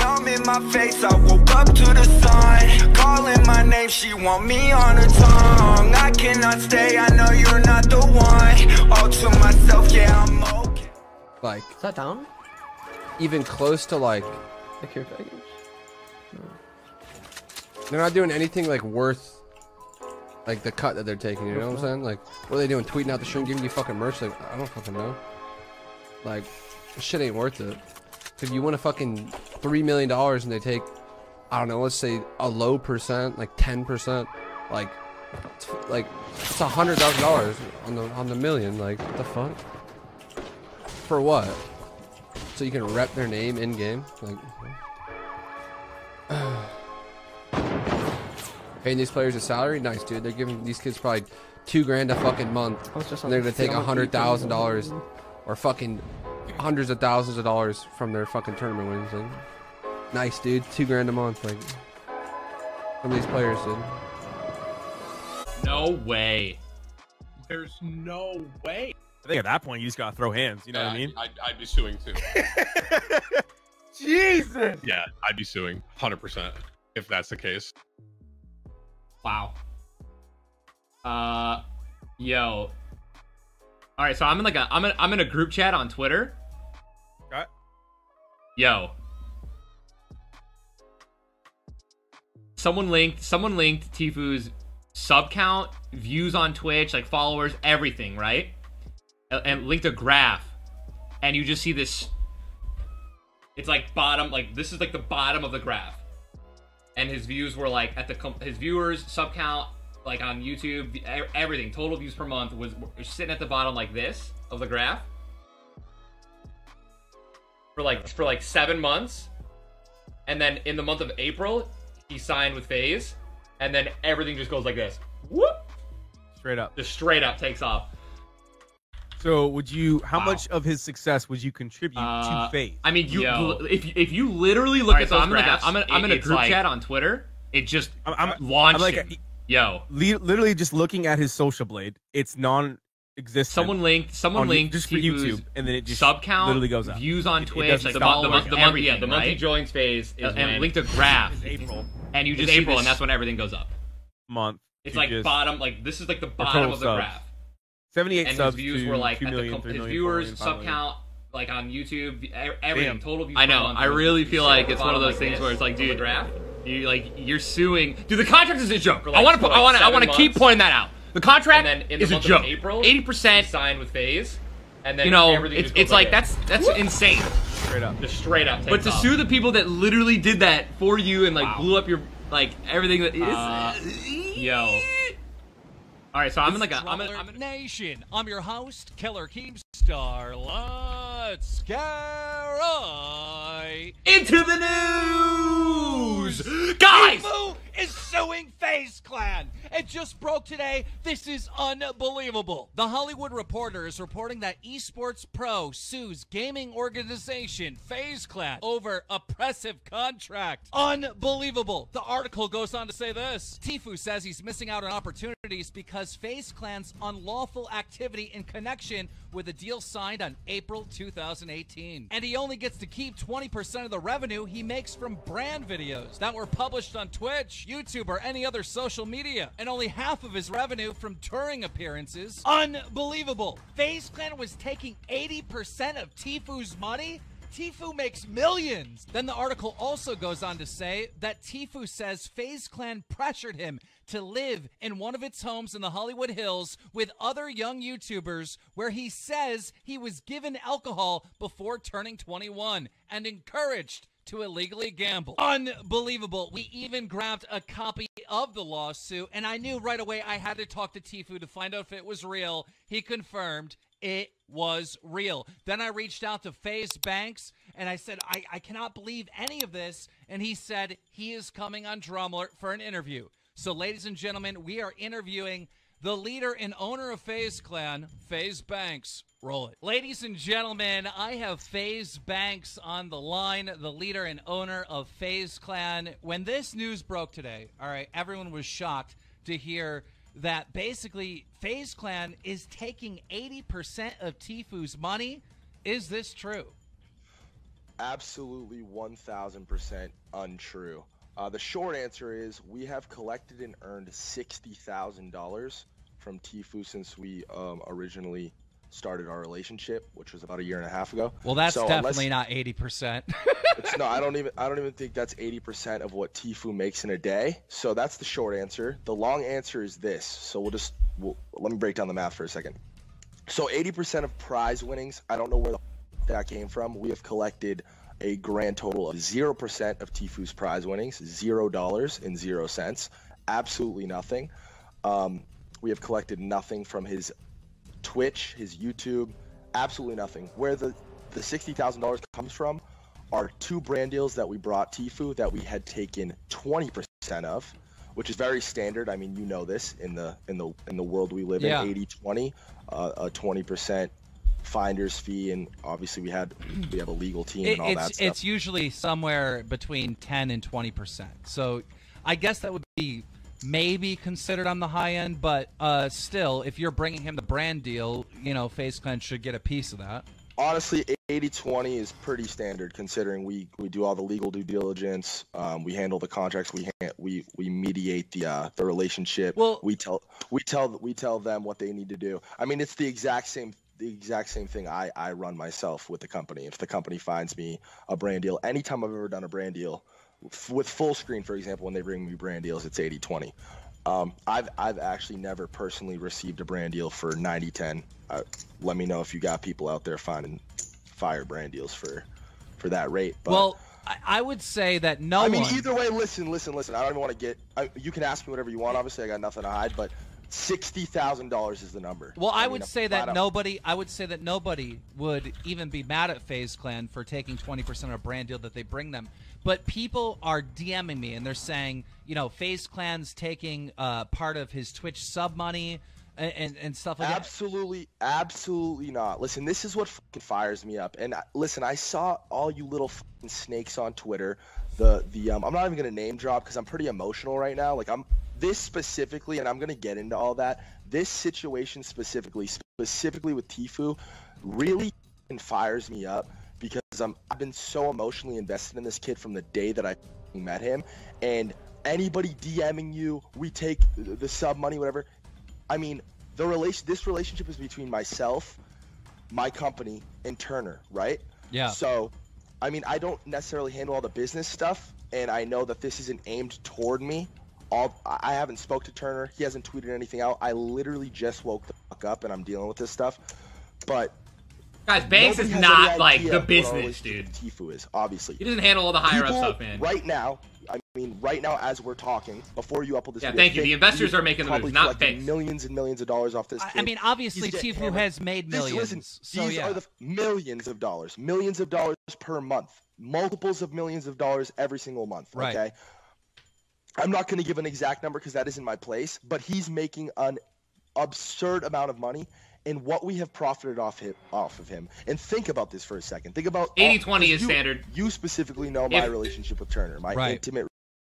numb in my face, I woke up to the sun. Calling my name, she want me on her tongue. I cannot stay, I know you're not the one. All to myself, yeah, I'm okay. Like, is that down? Even close to like Your package? No. They're not doing anything like worth like the cut that they're taking, you know what I'm saying? Like, what are they doing? Tweeting out the stream, giving you fucking merch? Like, I don't fucking know. Like, this shit ain't worth it. If you win a fucking $3 million and they take, I don't know, let's say a low percent, like 10%, like it's $100,000 on the million. Like, what the fuck? For what? So you can rep their name in game? Like, paying these players a salary? Nice, dude. They're giving these kids probably $2 grand a fucking month. And they're gonna take $100,000 or fucking hundreds of thousands of dollars from their fucking tournament wins. Like, nice, dude. $2 grand a month. Like, some of these players, dude. No way. There's no way. I think at that point you just gotta throw hands. You know what I mean? I'd be suing too. Jesus. Yeah, I'd be suing 100% if that's the case. Wow. Yo. All right, so I'm in like I'm in a group chat on Twitter. Okay. Yo. Someone linked Tfue's sub count, views on Twitch, like followers, everything, right? And linked a graph, and you just see this. It's like bottom, like this is like the bottom of the graph, and his views were like at his viewers sub count, like on YouTube, everything, total views per month was sitting at the bottom like this of the graph for like 7 months, and then in the month of April he signed with FaZe, and then everything just goes like this, whoop, straight up, just straight up takes off. So would you? How much of his success would you contribute to FaZe? I mean, if you literally look at those graphs, I'm in a group chat on Twitter. It just launched. Literally just looking at his social blade, it's non-existent. Someone linked just for YouTube, and then it just sub count literally goes up. Views on Twitch, like the month he joins FaZe, and linked a graph. April, and you just April, and that's when everything goes up. Month. It's like bottom, like this is like the bottom of the graph. 78 and subs. His views were like at his viewers sub count, like on YouTube, everything. Total views. I know. I really feel like it's one of those things where it's like, dude, you're suing. Dude, the contract is a joke. I want to keep pointing that out. The contract is a joke. 80% signed with FaZe, and then it's like that's insane. Straight up. Just straight up. But to sue the people that literally did that for you and like blew up your like everything that is yo. All right, so I'm in Nation. I'm your host, Killer Keemstar. Let's get right into the news, guys. Tfue is suing FaZe Clan. It just broke today. This is unbelievable. The Hollywood Reporter is reporting that esports pro sues gaming organization FaZe Clan over oppressive contract. Unbelievable. The article goes on to say this. Tfue says he's missing out on opportunities because FaZe Clan's unlawful activity in connection with a deal signed on April 2018. And he only gets to keep 20% of the revenue he makes from brand videos that were published on Twitch, YouTube, or any other social media, and only half of his revenue from touring appearances. Unbelievable. FaZe Clan was taking 80% of Tfue's money? Tfue makes millions. Then the article also goes on to say that Tfue says FaZe Clan pressured him to live in one of its homes in the Hollywood Hills with other young YouTubers, where he says he was given alcohol before turning 21 and encouraged to illegally gamble. Unbelievable. We even grabbed a copy of the lawsuit, and I knew right away I had to talk to Tfue to find out if it was real. He confirmed it was real. Then I reached out to FaZe Banks, and I said, I cannot believe any of this, and he said he is coming on Drumler for an interview. So, ladies and gentlemen, we are interviewing the leader and owner of FaZe Clan, FaZe Banks. Roll it. Ladies and gentlemen, I have FaZe Banks on the line, the leader and owner of FaZe Clan. When this news broke today, all right, everyone was shocked to hear that basically FaZe Clan is taking 80% of Tfue's money. Is this true? absolutely 1,000% untrue. The short answer is we have collected and earned $60,000 from Tfue since we originally started our relationship, which was about a year and a half ago. Well, that's So definitely not 80%. no, I don't even think that's 80% of what Tfue makes in a day. So that's the short answer. The long answer is this. So let me break down the math for a second. So 80% of prize winnings, I don't know where that came from. We have collected a grand total of 0% of Tfue's prize winnings, $0 and 0 cents, absolutely nothing. We have collected nothing from his Twitch, his YouTube, absolutely nothing. Where the $60,000 comes from are 2 brand deals that we brought Tfue that we had taken 20% of, which is very standard. I mean, you know this in the world we live in, 80-20, a 20% finder's fee, and obviously we have a legal team and all that stuff. It's usually somewhere between 10 and 20%. So I guess that would be maybe considered on the high end, but still, if you're bringing him the brand deal, you know, FaZe Clan should get a piece of that. Honestly, 80-20 is pretty standard considering we do all the legal due diligence, we handle the contracts, we mediate the relationship. Well, we tell them what they need to do. I mean, it's the exact same thing I run myself with the company. If the company finds me a brand deal, anytime I've ever done a brand deal with full screen, for example, when they bring me brand deals, it's 80-20. I've actually never personally received a brand deal for 90-10. Let me know if you got people out there finding fire brand deals for that rate. But, well, I would say that I mean, either way, listen. I don't even want to get. You can ask me whatever you want. Obviously, I got nothing to hide, but $60,000 is the number. Well, I would say that nobody would even be mad at FaZe Clan for taking 20% of a brand deal that they bring them. But people are DMing me and they're saying, you know, FaZe Clan's taking part of his Twitch sub money and stuff like that. Absolutely not. Listen, this is what fucking fires me up. And listen, I saw all you little fucking snakes on Twitter. I'm not even gonna name drop because I'm pretty emotional right now. Like this specifically, and I'm gonna get into all that. This situation specifically with Tfue, really fires me up because I've been so emotionally invested in this kid from the day that I met him. And anybody DMing you, we take the sub money, whatever. I mean, this relationship is between myself, my company, and Turner, right? Yeah. So, I mean, I don't necessarily handle all the business stuff, and I know that this isn't aimed toward me. I haven't spoke to Turner. He hasn't tweeted anything out. I literally just woke the fuck up, and I'm dealing with this stuff. But guys, Banks is not like the business dude. Tfue is obviously. He doesn't handle all the higher up stuff, man. Right now, as we're talking, before you upload this video, thank you. The investors are making the moves, not Banks. Millions and millions of dollars off this kid. I mean, obviously, Tfue has made millions. These are the millions of dollars per month, multiples of millions of dollars every single month. Right. Okay. I'm not going to give an exact number because that isn't my place, but he's making an absurd amount of money. And what we have profited off of him. And think about this for a second. Think about 80-20 is standard. You specifically know my relationship with Turner, my intimate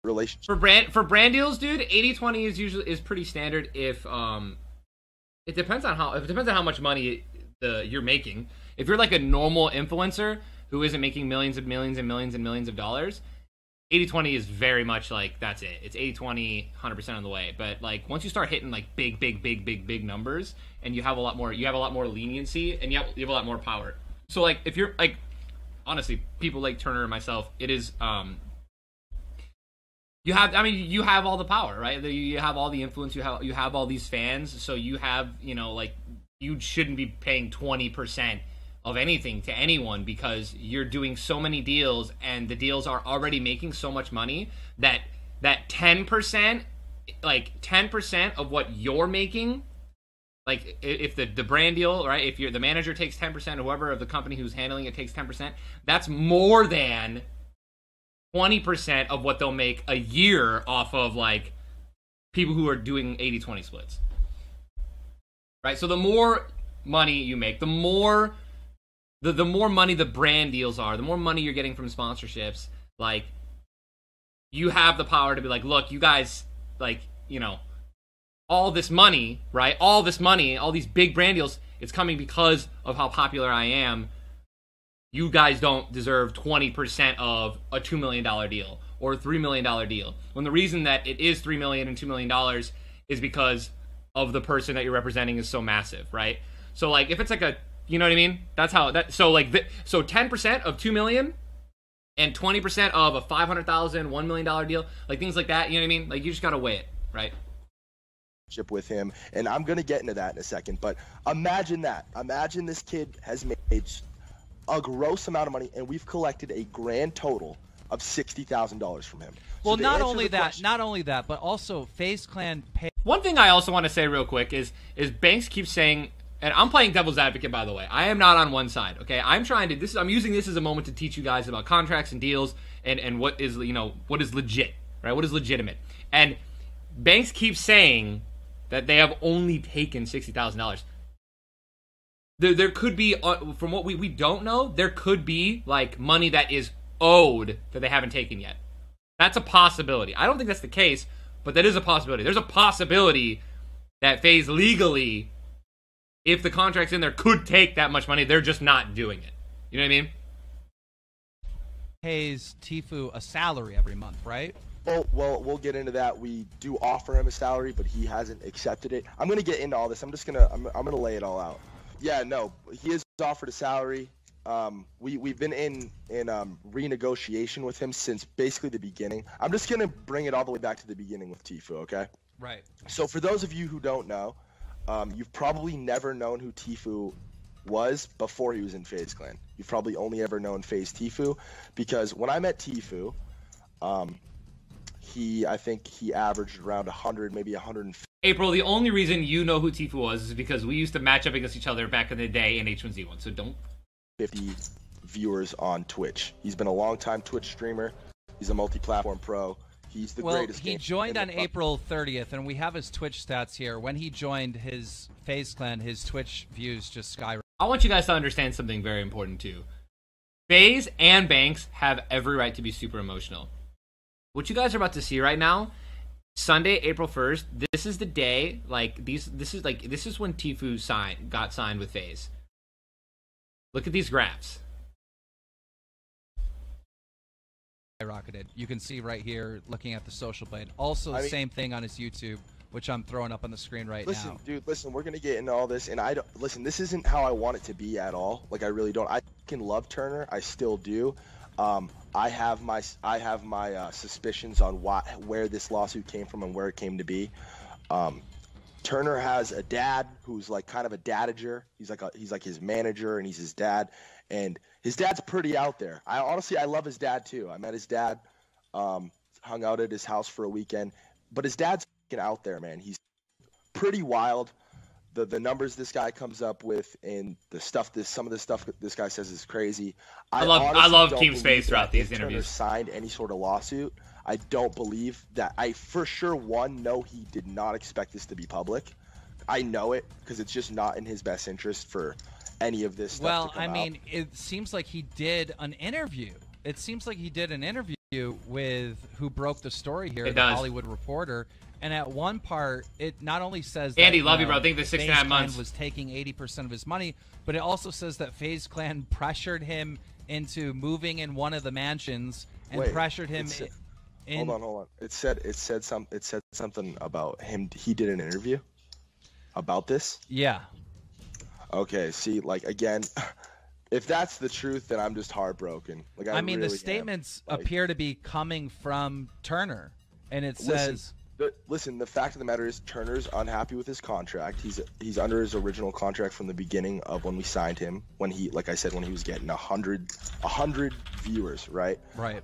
relationship. For brand deals, dude, 80-20 is pretty standard. If it depends on how much money you're making. If you're like a normal influencer who isn't making millions and millions and millions and millions of dollars, 80-20 is very much like that's it. It's 80-20, 100% on the way. But like once you start hitting like big numbers, and you have a lot more leniency, and you have a lot more power. So like if you're like, honestly, people like Turner and myself, it is you have all the power, right? You have all the influence. You have all these fans. So you have, you know, like you shouldn't be paying 20% of anything to anyone because you're doing so many deals and the deals are already making so much money that 10%, like 10% of what you're making, like if the brand deal, right, if the manager takes 10%, whoever of the company who's handling it takes 10%, that's more than 20% of what they'll make a year off of like people who are doing 80-20 splits. Right? So the more money you make, the more money the brand deals are, the more money you're getting from sponsorships, like, you have the power to be like, look, you guys, like, you know, all this money, right? All this money, all these big brand deals, it's coming because of how popular I am. you guys don't deserve 20% of a $2 million deal or a $3 million deal. When the reason that it is $3 million and $2 million is because of the person that you're representing is so massive, right? So like if it's like a, you know what I mean? That's how that. So like so 10% of $2 million and 20% of a $500,000, $1 million deal, like things like that. You know what I mean? Like you just gotta weigh it, right? With him, and I'm gonna get into that in a second. But imagine that. Imagine this kid has made a gross amount of money, and we've collected a grand total of $60,000 from him. Well, So not only that, but also FaZe Clan paid. One thing I also want to say real quick is Banks keeps saying, and I'm playing devil's advocate, by the way. I am not on one side, okay? I'm trying to, I'm using this as a moment to teach you guys about contracts and deals and what is, what is legit, right? What is legitimate. And Banks keeps saying that they have only taken $60,000. There could be, from what we don't know, there could be, like, money that is owed that they haven't taken yet. That's a possibility. I don't think that's the case, but that is a possibility. There's a possibility that FaZe legally, if the contract's in there, could take that much money. They're just not doing it. You know what I mean? Pays Tfue a salary every month, right? Oh, well, we'll get into that. We do offer him a salary, but he hasn't accepted it. I'm gonna get into all this. I'm gonna lay it all out. Yeah, no, he is offered a salary. We've been in renegotiation with him since basically the beginning. I'm just gonna bring it all the way back to the beginning with Tfue, okay? Right. So for those of you who don't know, you've probably never known who Tfue was before he was in FaZe Clan. You've probably only ever known FaZe Tfue, because when I met Tfue, I think he averaged around 100, maybe 150. April, the only reason you know who Tfue was is because we used to match up against each other back in the day in H1Z1, so don't... 50 viewers on Twitch. He's been a long-time Twitch streamer. He's a multi-platform pro. He's the greatest. He joined on April 30th, and we have his Twitch stats here. When he joined his FaZe Clan, his Twitch views just skyrocketed. I want you guys to understand something very important, too. FaZe and Banks have every right to be super emotional. What you guys are about to see right now, Sunday, April 1st, this is the day, like, this is when Tfue got signed with FaZe. Look at these graphs. Skyrocketed. You can see right here, looking at the social blade. Also, same thing on his YouTube, which I'm throwing up on the screen right now. Listen, we're gonna get into all this, and listen, this isn't how I want it to be at all. Like, I really don't. I can love Turner, I still do. I have my suspicions on where this lawsuit came from and where it came to be. Turner has a dad who's like kind of a dadager. He's like his manager, and he's his dad, and his dad's pretty out there. I love his dad too. I met his dad, hung out at his house for a weekend, but his dad's out there, man. He's pretty wild. The numbers this guy comes up with, and some of the stuff this guy says is crazy. I love Team Space throughout these interviews. Turner signed any sort of lawsuit, I don't believe that. I for sure know he did not expect this to be public. I know it because it's just not in his best interest for any of this stuff to come out. It seems like he did an interview. It seems like he did an interview with who broke the story here, the Hollywood Reporter. And at one part, it not only says Andy, that, love you, bro. I think the 69 months was taking 80% of his money, but it also says that FaZe Clan pressured him into moving in one of the mansions and pressured him. Hold on. It said something about him. He did an interview about this. Yeah. Okay. See, like again, if that's the truth, then I'm just heartbroken. Like I mean, the statements appear to be coming from Turner, and it says. Listen, the fact of the matter is Turner's unhappy with his contract. He's under his original contract from the beginning of when we signed him, when he, like I said, when he was getting 100 viewers, right? Right.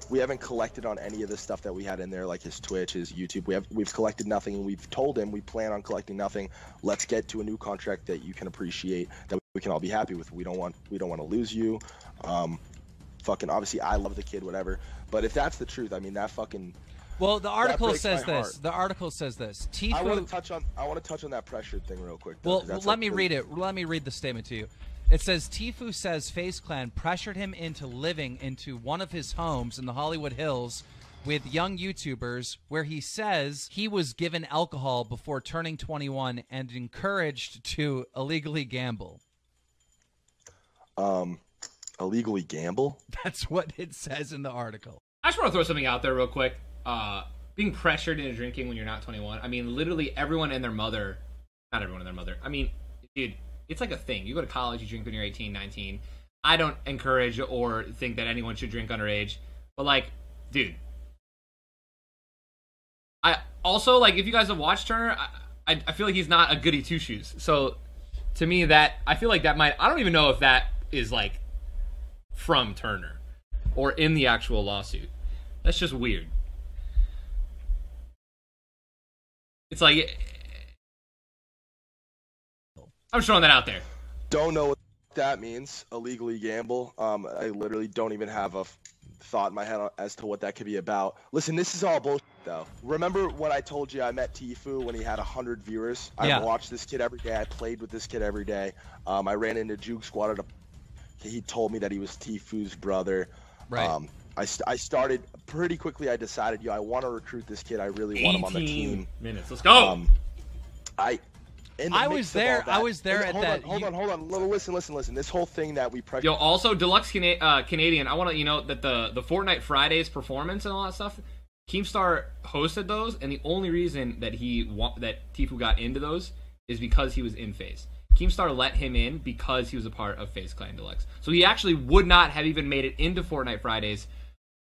We haven't collected on any of the stuff that we had in there, like his Twitch, his YouTube. We've collected nothing, and we've told him we plan on collecting nothing. Let's get to a new contract that you can appreciate, that we can all be happy with. We don't want to lose you. Fucking obviously, I love the kid, whatever. But if that's the truth, I mean, that fucking. Well, the article says this. The article says this. Tfue, I want to touch on that pressure thing real quick. Though, well, let me read it. Let me read the statement to you. It says Tfue says FaZe Clan pressured him into living into one of his homes in the Hollywood Hills with young YouTubers, where he says he was given alcohol before turning 21 and encouraged to illegally gamble. Illegally gamble? That's what it says in the article. I just want to throw something out there real quick. Being pressured into drinking when you're not 21. I mean, literally everyone and their mother. Not everyone and their mother. I mean, dude, it's like a thing. You go to college, you drink when you're 18, 19. I don't encourage or think that anyone should drink underage. But, like, dude. I also, like, if you guys have watched Turner, I feel like he's not a goody two-shoes. So, to me, I feel like that might... I don't even know if that is, like, from Turner or in the actual lawsuit. That's just weird. It's like... I'm just throwing that out there. Don't know what that means, illegally gamble. I literally don't even have a thought in my head as to what that could be about. Listen, this is all bullshit, though. Remember when I told you I met Tfue when he had 100 viewers? Yeah. I watched this kid every day. I played with this kid every day. I ran into Juke Squad at he told me that he was Tfue's brother. Right. I started pretty quickly. I decided, I want to recruit this kid. I really want him on the team. Minutes. Let's go. I was there. I was there at that. Hold on. Listen. This whole thing that we pressured. Yo, also Deluxe Canadian. I want to let you know that the Fortnite Fridays performance and all that stuff, Keemstar hosted those, and the only reason that that Tfue got into those is because he was in FaZe. Keemstar let him in because he was a part of FaZe Clan Deluxe. So he actually would not have even made it into Fortnite Fridays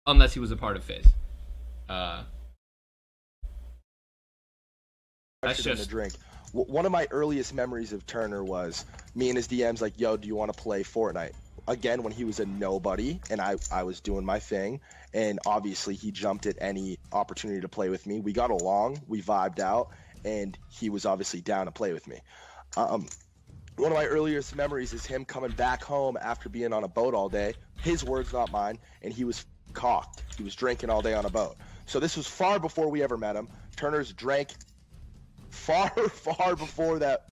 unless he was a part of FaZe. That's just a drink. One of my earliest memories of Turner was me and his DMs like, yo, do you want to play Fortnite? Again, when he was a nobody and I was doing my thing, and obviously he jumped at any opportunity to play with me. We got along, we vibed out, and he was obviously down to play with me. One of my earliest memories is him coming back home after being on a boat all day. His words, not mine, and he was cocked. He was drinking all day on a boat. So this was far before we ever met him. Turner's drank far before that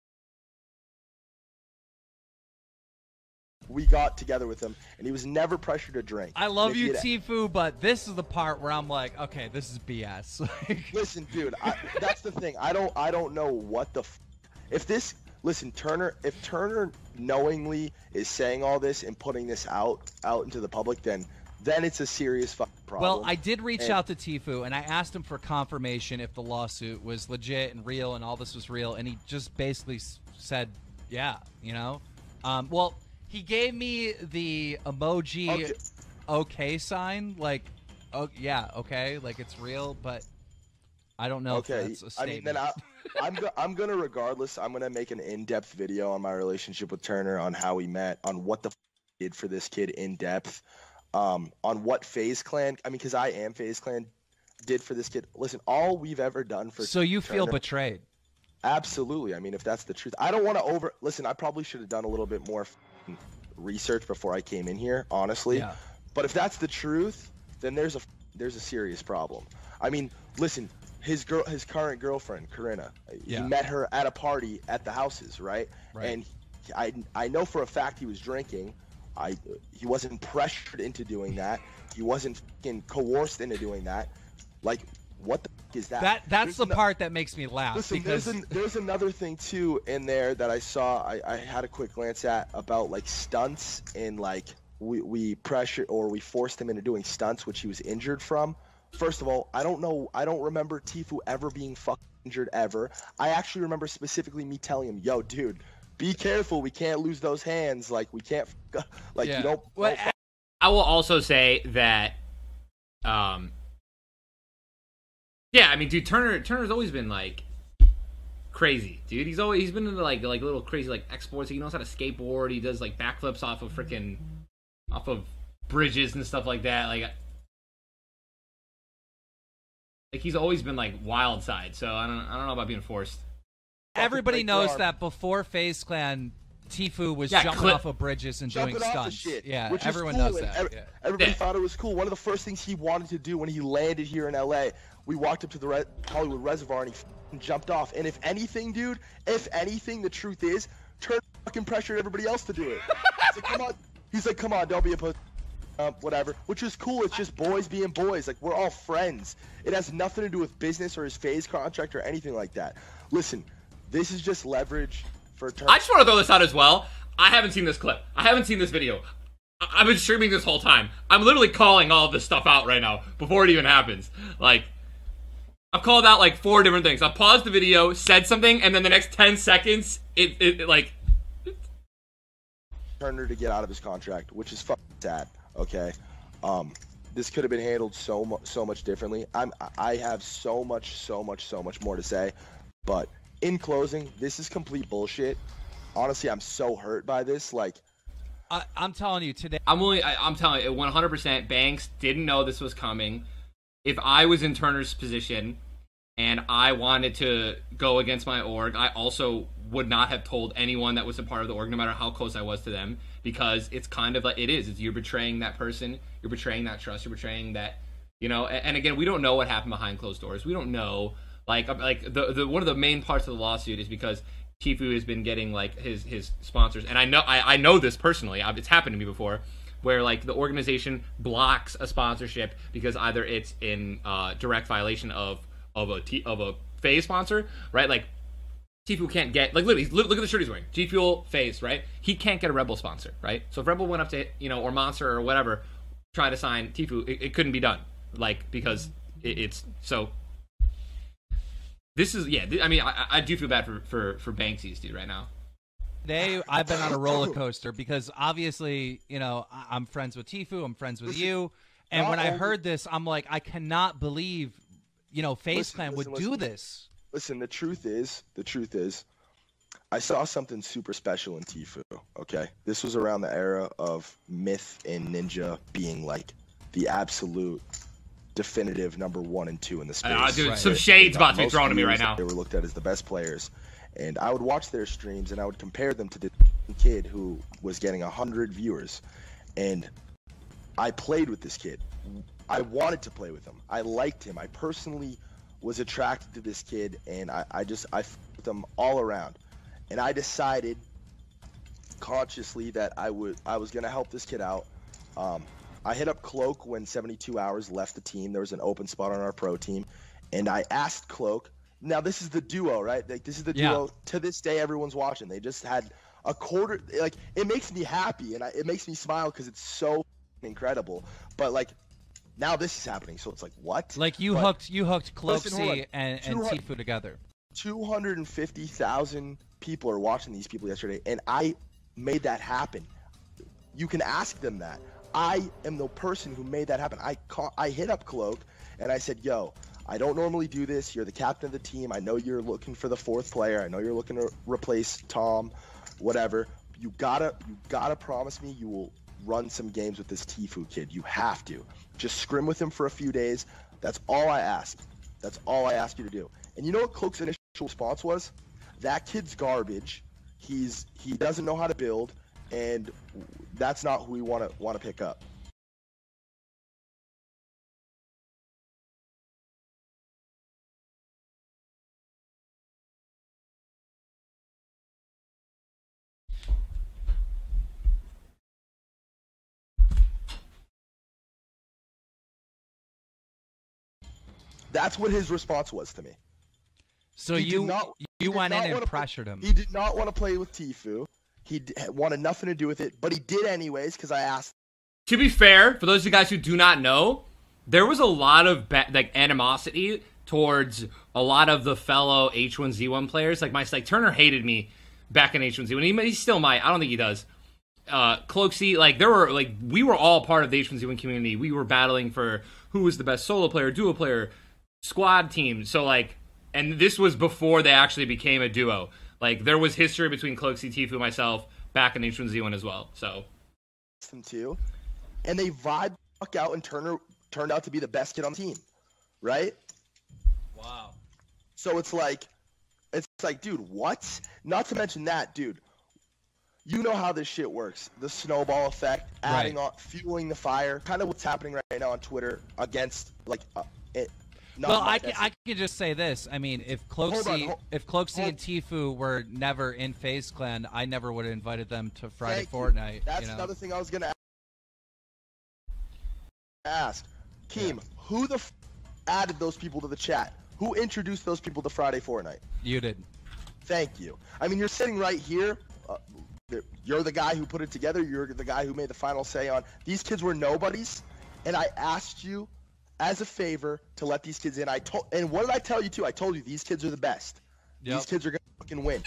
we got together with him, and he was never pressured to drink. I love you, Tfue, but this is the part where I'm like, okay, this is BS. Listen, dude, that's the thing. I don't know what the listen, Turner, if Turner knowingly is saying all this and putting this out into the public, then it's a serious fucking problem. Well, I did reach out to Tfue, and I asked him for confirmation if the lawsuit was legit and real and all this was real, and he just basically said, yeah, well, he gave me the emoji okay sign, like, oh, yeah, okay, like it's real, but I don't know if that's a statement. I mean, then I'm gonna regardless, I'm gonna make an in-depth video on my relationship with Turner, on how we met, on what the did for this kid in depth. On what FaZe Clan, I mean, because I am FaZe Clan, did for this kid. Listen, all we've ever done for So you Turner, feel betrayed? Absolutely. I mean, if that's the truth. I don't want to listen, I probably should have done a little bit more research before I came in here, honestly. Yeah. But if that's the truth, then there's a serious problem. I mean, listen, his current girlfriend, Corinna, he met her at a party at the houses, right? And I know for a fact he was drinking. He wasn't pressured into doing that. He wasn't fucking coerced into doing that. Like, what the fuck is that? That's the part that makes me laugh. Listen, because there's another thing too in there that I saw. I had a quick glance at about like stunts, and like we pressured or we forced him into doing stunts, which he was injured from. First of all, I don't remember Tfue ever being fucking injured ever. I actually remember specifically me telling him, yo, dude, be careful, we can't lose those hands. Like, we can't, like, you don't. I will also say that, yeah, I mean, dude, Turner's always been, like, crazy, dude. He's been into, like little crazy, like, exports. He knows how to skateboard. He does, like, backflips off of bridges and stuff like that. Like, he's always been, like, wild side. So I don't know about being forced. Everybody knows that before FaZe Clan, Tfue was jumping off of bridges and doing stunts. Shit, yeah, which everyone cool, knows that. Everybody thought it was cool. One of the first things he wanted to do when he landed here in LA, we walked up to the Hollywood Reservoir and he jumped off. And if anything, dude, the truth is, Turner fucking pressured everybody else to do it. He's like, come on. He's like, come on, don't be a pussy. Whatever, which is cool. It's just boys being boys. Like, we're all friends. It has nothing to do with business or his FaZe contract or anything like that. Listen, this is just leverage for Turner. I just want to throw this out as well. I haven't seen this clip. I haven't seen this video. I've been streaming this whole time. I'm literally calling all of this stuff out right now before it even happens. Like, I've called out like 4 different things. I paused the video, said something, and then the next 10 seconds, it like... Turner to get out of his contract, which is fucking sad, okay? This could have been handled so much differently. I have so much more to say, but in closing, this is complete bullshit. Honestly, I'm so hurt by this. Like, I'm telling you today. I'm telling you, 100%. Banks didn't know this was coming. If I was in Turner's position and I wanted to go against my org, I also would not have told anyone that was a part of the org, no matter how close I was to them, because it's kind of like you're betraying that person, you're betraying that trust, you're betraying that, you know. And again, we don't know what happened behind closed doors. We don't know. Like the one of the main parts of the lawsuit is because Tfue has been getting like his sponsors, and I know this personally. It's happened to me before, where like the organization blocks a sponsorship because either it's in direct violation of a FaZe sponsor, right? Like Tfue can't get, like, literally look at the shirt he's wearing. G Fuel, FaZe, right? He can't get a Rebel sponsor, right? So if Rebel went up to, you know, or Monster or whatever, try to sign Tfue, it couldn't be done, like, because it's so. This is, yeah, I mean, I do feel bad for Banksy's dude right now. Today, I've been on a roller coaster because obviously, you know, I'm friends with Tfue, I'm friends with you. And when I heard this, I'm like, I cannot believe, you know, FaZe Clan would do this. Listen, the truth is, I saw something super special in Tfue, okay? This was around the era of Myth and Ninja being like the absolute definitive number 1 and 2 in the space. Dude, some shade's about to be thrown at me right now. They were looked at as the best players. And I would watch their streams and I would compare them to the kid who was getting 100 viewers. And I played with this kid. I wanted to play with him. I liked him. I personally was attracted to this kid, and I f***ed with him all around. And I decided consciously that I was gonna help this kid out. I hit up Cloak when 72 Hours left the team. There was an open spot on our pro team, and I asked Cloak. Now this is the duo, right? Like, this is the duo. To this day, everyone's watching. They just had a quarter. Like, it makes me happy, and it makes me smile because it's so incredible. But like, now this is happening, so it's like, what? Like, you hooked Cloaksy and Tfue together. 250,000 people are watching these people yesterday, and I made that happen. You can ask them that. I am the person who made that happen. I hit up Cloak, and I said, yo, I don't normally do this. You're the captain of the team. I know you're looking for the 4th player. I know you're looking to replace Tom, whatever. You gotta promise me you will run some games with this Tfue kid. You have to. Just scrim with him for a few days. That's all I ask. That's all I ask you to do. And you know what Cloak's initial response was? That kid's garbage. He doesn't know how to build, and that's not who we want to pick up. That's what his response was to me. So you went in and pressured him. He did not want to play with Tfue. He wanted nothing to do with it, but he did anyways because I asked. To be fair, for those of you guys who do not know, there was a lot of animosity towards a lot of the fellow H1Z1 players. Like Turner hated me back in H1Z1. He still might. I don't think he does. Cloaksy, we were all part of the H1Z1 community. We were battling for who was the best solo player, duo player, squad team. So and this was before they actually became a duo. Like, there was history between Cloaksy, Tfue, and myself back in H1Z1 as well. So them too, and they vibed fuck out, and Turner turned out to be the best kid on the team, right? Wow. So it's like, dude, what? Not to mention that, dude. You know how this shit works. The snowball effect, adding on, fueling the fire. Kind of what's happening right now on Twitter against, I can just say this. I mean, if Cloaksy and Tfue were never in FaZe Clan, I never would have invited them to Friday Fortnite. That's another thing I was gonna ask. Keem, who the added those people to the chat? Who introduced those people to Friday Fortnite? You did. Thank you. I mean, you're sitting right here. You're the guy who put it together. You're the guy who made the final say on. These kids were nobodies, and I asked you as a favor to let these kids in. And what did I tell you too? I told you these kids are the best. Yep. These kids are gonna fucking win.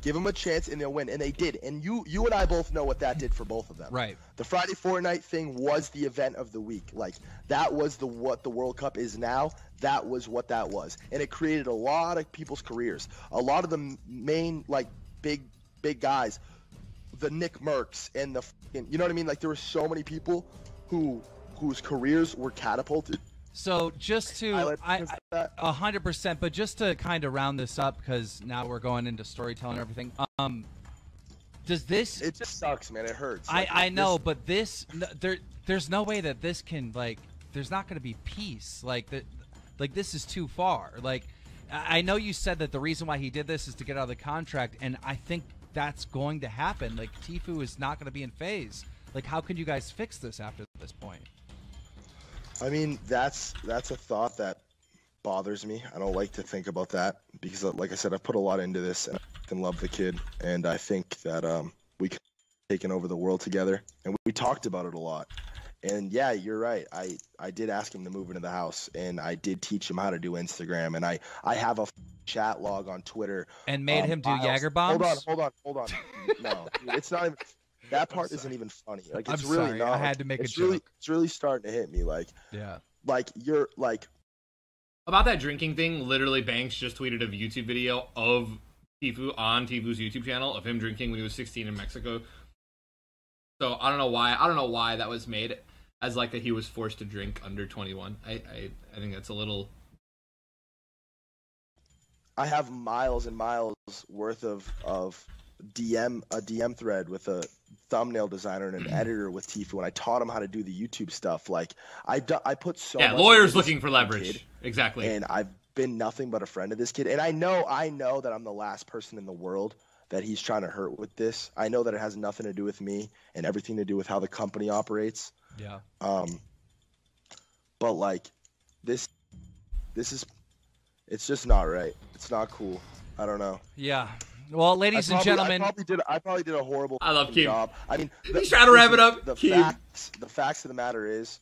Give them a chance and they'll win, and they did. And you and I both know what that did for both of them. Right. The Friday Fortnite thing was the event of the week. Like that was what the World Cup is now. That was what that was, and it created a lot of people's careers. A lot of the main like big guys, the Nick Mercs and the fucking, you know what I mean? Like there were so many people whose careers were catapulted. So just to, 100%, but just to kind of round this up, because now we're going into storytelling and everything. Does this? It just sucks, man. It hurts. I know, but there's no way that this can there's not going to be peace. Like this is too far. Like I know you said that the reason why he did this is to get out of the contract, and I think that's going to happen. Like Tfue is not going to be in FaZe. Like how can you guys fix this after this point? I mean, that's a thought that bothers me. I don't like to think about that because, like I said, I've put a lot into this, and I can love the kid, and I think that we could have taken over the world together, and we talked about it a lot. And yeah, you're right. I did ask him to move into the house, and I did teach him how to do Instagram, and I have a chat log on Twitter. And made him do Jaeger bombs? Hold on. No, dude, it's not even. That part isn't even funny. Like it's really sorry. not. I had to make a joke. It's really starting to hit me. Like yeah. Like you're like. About that drinking thing, literally Banks just tweeted a YouTube video of Tfue on Tfue's YouTube channel of him drinking when he was 16 in Mexico. So I don't know why that was made as like that he was forced to drink under 21. I think that's a little. I have miles and miles worth of a DM thread with a thumbnail designer and an editor with Tfue, and I taught him how to do the YouTube stuff. Like I put so much lawyers looking for leverage, kid, exactly. And I've been nothing but a friend of this kid, and I know that I'm the last person in the world that he's trying to hurt with this. I know that it has nothing to do with me and everything to do with how the company operates. Yeah. But like this is, it's just not right. It's not cool. I don't know. Yeah. Well, ladies and gentlemen, I probably did a horrible job. I mean, he's trying to wrap it up. The facts of the matter is,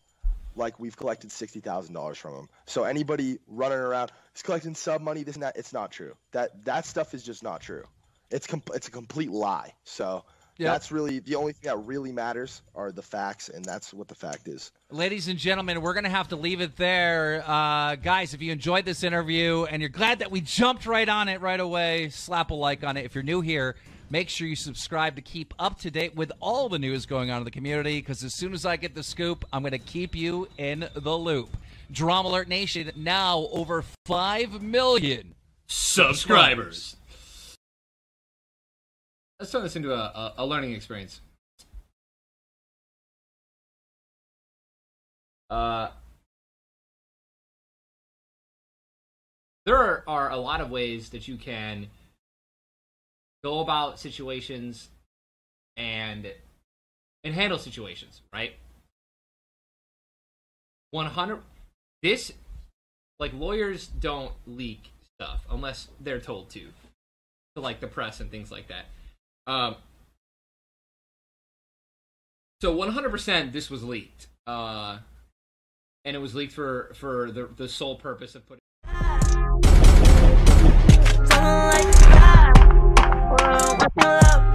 like, we've collected $60,000 from him. So anybody running around, he's collecting sub money, this and that, it's not true. That stuff is just not true. It's a complete lie. So that's really the only thing that really matters are the facts, and that's what the fact is. Ladies and gentlemen, we're going to have to leave it there. Guys, if you enjoyed this interview and you're glad that we jumped right on it right away, slap a like on it. If you're new here, make sure you subscribe to keep up to date with all the news going on in the community, because as soon as I get the scoop, I'm going to keep you in the loop. Drama Alert Nation, now over 5 million subscribers. Let's turn this into a learning experience. There are a lot of ways that you can go about situations and handle situations, right? 100. Like lawyers don't leak stuff unless they're told to like the press and things like that. So 100% this was leaked, and it was leaked for the sole purpose of putting. Someone like that. What's my love?